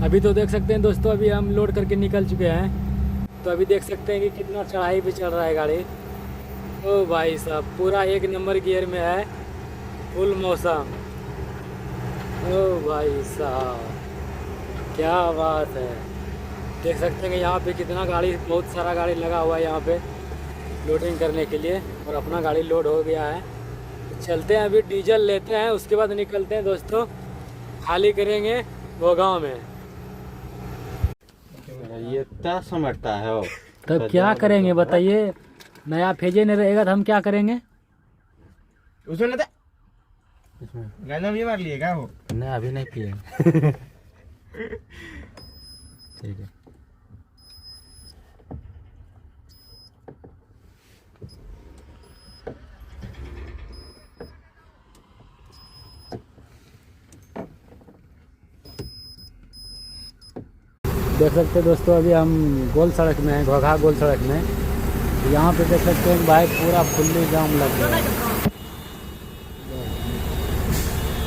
अभी तो देख सकते हैं दोस्तों, अभी हम लोड करके निकल चुके हैं। तो अभी देख सकते हैं कि कितना चढ़ाई पे चल रहा है गाड़ी। ओ भाई साहब, पूरा 1 नंबर गियर में है, फुल मौसम। ओ भाई साहब, क्या बात है। देख सकते हैं कि यहाँ पे कितना गाड़ी, बहुत सारा गाड़ी लगा हुआ है यहाँ पे लोडिंग करने के लिए, और अपना गाड़ी लोड हो गया है। तो चलते हैं, अभी डीजल लेते हैं, उसके बाद निकलते हैं दोस्तों, खाली करेंगे वो गाँव में। ये इतना समझता है वो। तब क्या करेंगे बताइए, नया फेजे नहीं रहेगा तो हम क्या करेंगे। उसमें ना गाना भी मार लिए क्या वो? नहीं अभी नहीं पिए। ठीक है। देख सकते हैं दोस्तों, अभी हम गोल सड़क में हैं, घोघा गोल सड़क में। यहाँ पे देख सकते हैं भाई पूरा फुल्ली जाम लग गया है।